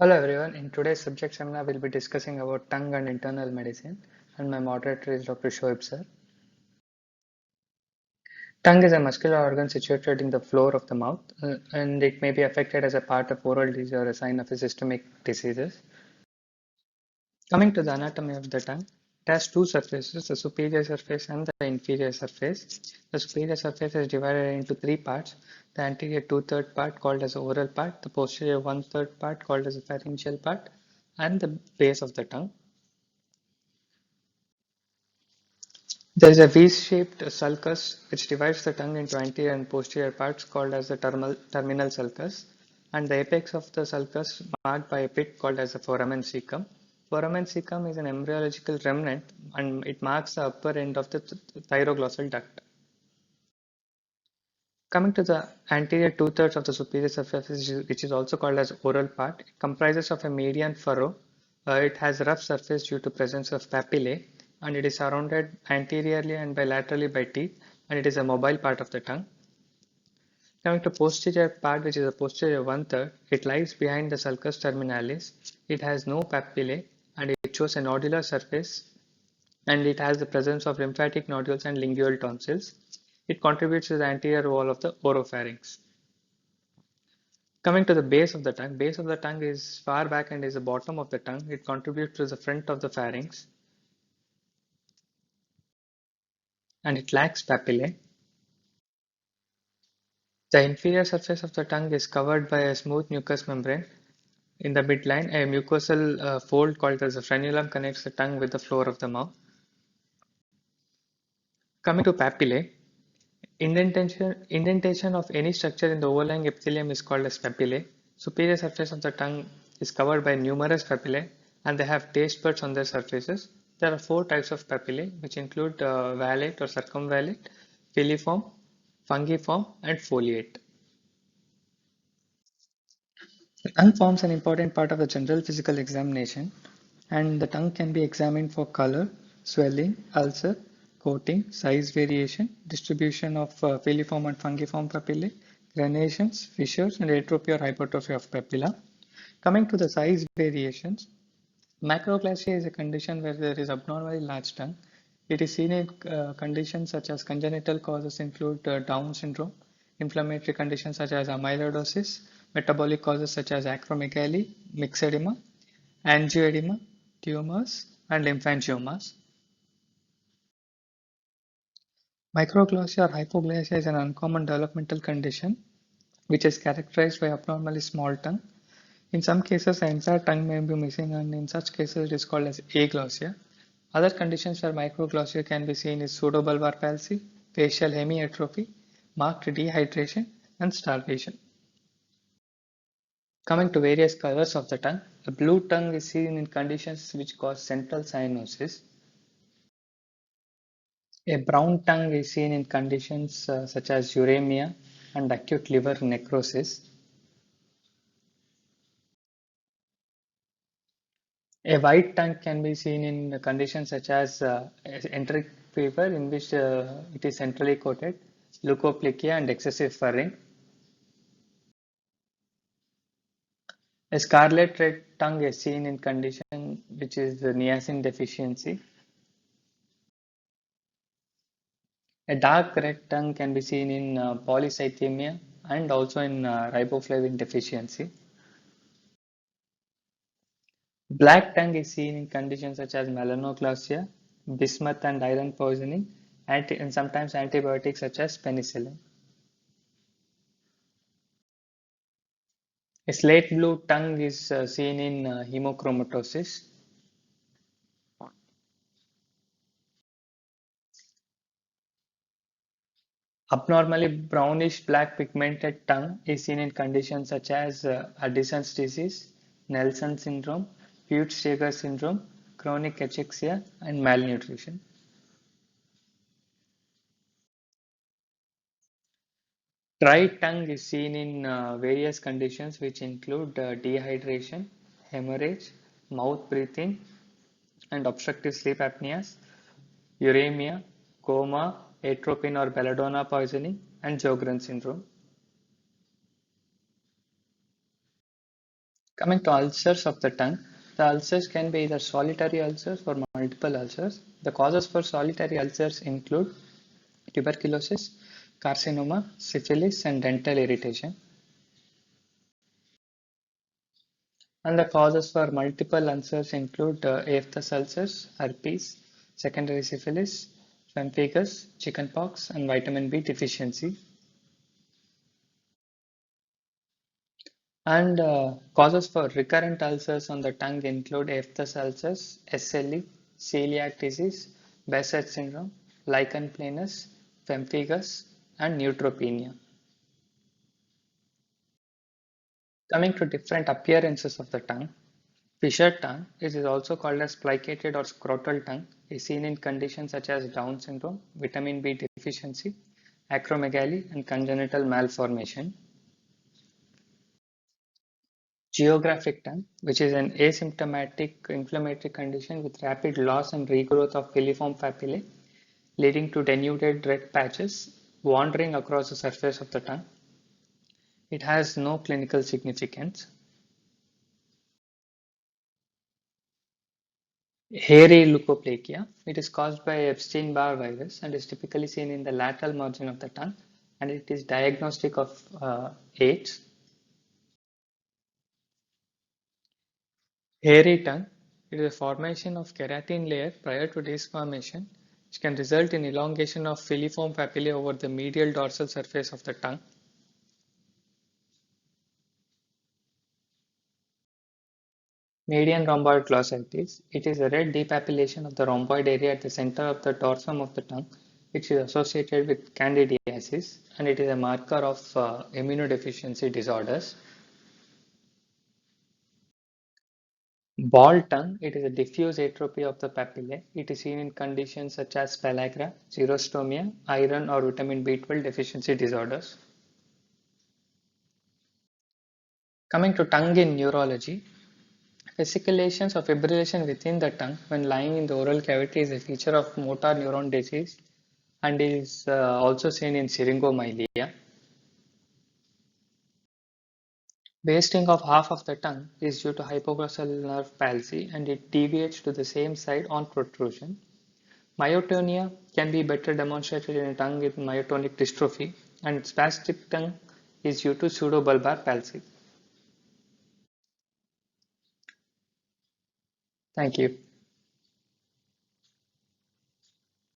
Hello everyone, in today's subject seminar we'll be discussing about tongue and internal medicine and my moderator is Dr. Shoaib sir. Tongue is a muscular organ situated in the floor of the mouth and it may be affected as a part of oral disease or a sign of a systemic diseases. Coming to the anatomy of the tongue, it has two surfaces, the superior surface and the inferior surface. The superior surface is divided into three parts, the anterior two-third part called as the oral part, the posterior one-third part called as the pharyngeal part and the base of the tongue. There is a V-shaped sulcus which divides the tongue into anterior and posterior parts called as the terminal sulcus, and the apex of the sulcus marked by a pit called as the foramen cecum. Foramen cecum is an embryological remnant and it marks the upper end of the thyroglossal duct. Coming to the anterior two-thirds of the superior surface, which is also called as oral part, it comprises of a median furrow. It has rough surface due to presence of papillae, and it is surrounded anteriorly and bilaterally by teeth, and it is a mobile part of the tongue. Coming to posterior part, which is the posterior one-third, it lies behind the sulcus terminalis. It has no papillae, and it shows a nodular surface, and it has the presence of lymphatic nodules and lingual tonsils. It contributes to the anterior wall of the oropharynx. Coming to the base of the tongue is far back and is the bottom of the tongue. It contributes to the front of the pharynx and it lacks papillae. The inferior surface of the tongue is covered by a smooth mucous membrane. In the midline, a mucosal fold called as the frenulum connects the tongue with the floor of the mouth. Coming to papillae, indentation of any structure in the overlying epithelium is called as papillae. Superior surface of the tongue is covered by numerous papillae and they have taste buds on their surfaces. There are four types of papillae which include valate or circumvallate, filiform, fungiform and foliate. The tongue forms an important part of the general physical examination and the tongue can be examined for color, swelling, ulcer, coating, size variation, distribution of filiform and fungiform papillae, granations, fissures, and atrophy or hypertrophy of papilla. Coming to the size variations, macroglasia is a condition where there is abnormally large tongue. It is seen in conditions such as congenital causes include Down syndrome, inflammatory conditions such as amyloidosis, metabolic causes such as acromegaly, myxedema, angioedema, tumors, and lymphangiomas. Microglossia or hypoglosia is an uncommon developmental condition which is characterized by abnormally small tongue. In some cases, the entire tongue may be missing, and in such cases, it is called as aglossia. Other conditions where microglossia can be seen is pseudobulbar palsy, facial hemiatrophy, marked dehydration, and starvation. Coming to various colors of the tongue, a blue tongue is seen in conditions which cause central cyanosis. A brown tongue is seen in conditions such as uremia and acute liver necrosis. A white tongue can be seen in conditions such as enteric fever, in which it is centrally coated, leukoplakia, and excessive furring. A scarlet red tongue is seen in condition which is the niacin deficiency. A dark red tongue can be seen in polycythemia and also in riboflavin deficiency. Black tongue is seen in conditions such as melanoglossia, bismuth and iron poisoning, and sometimes antibiotics such as penicillin. A slate blue tongue is seen in hemochromatosis. Abnormally brownish black pigmented tongue is seen in conditions such as Addison's disease, Nelson syndrome, Peutz-Jeghers syndrome, chronic cachexia, and malnutrition. Dry tongue is seen in various conditions which include dehydration, hemorrhage, mouth breathing, and obstructive sleep apneas, uremia, coma, atropine or belladonna poisoning, and Sjogren's syndrome. Coming to ulcers of the tongue, the ulcers can be either solitary ulcers or multiple ulcers. The causes for solitary ulcers include tuberculosis, carcinoma, syphilis, and dental irritation. And the causes for multiple ulcers include aphthous ulcers, herpes, secondary syphilis, pemphigus, chickenpox, and vitamin B deficiency. And causes for recurrent ulcers on the tongue include aphthous ulcers, SLE, celiac disease, Behcet syndrome, lichen planus, pemphigus, and neutropenia. Coming to different appearances of the tongue, fissured tongue, it is also called as plicated or scrotal tongue, is seen in conditions such as Down syndrome, vitamin B deficiency, acromegaly, and congenital malformation. Geographic tongue, which is an asymptomatic inflammatory condition with rapid loss and regrowth of filiform papillae, leading to denuded red patches wandering across the surface of the tongue. It has no clinical significance. Hairy leukoplakia. It is caused by Epstein-Barr virus and is typically seen in the lateral margin of the tongue, and it is diagnostic of AIDS. Hairy tongue. It is a formation of keratin layer prior to disc formation, which can result in elongation of filiform papillae over the medial dorsal surface of the tongue. Median rhomboid glossitis. It is a red depapillation of the rhomboid area at the center of the dorsum of the tongue, which is associated with candidiasis, and it is a marker of immunodeficiency disorders. Bald tongue. It is a diffuse atrophy of the papillae. It is seen in conditions such as pellagra, xerostomia, iron or vitamin B12 deficiency disorders. Coming to tongue in neurology, fasciculations or fibrillation within the tongue when lying in the oral cavity is a feature of motor neuron disease and is also seen in syringomyelia. Wasting of half of the tongue is due to hypoglossal nerve palsy and it deviates to the same side on protrusion. Myotonia can be better demonstrated in a tongue with myotonic dystrophy, and spastic tongue is due to pseudobulbar palsy. Thank you.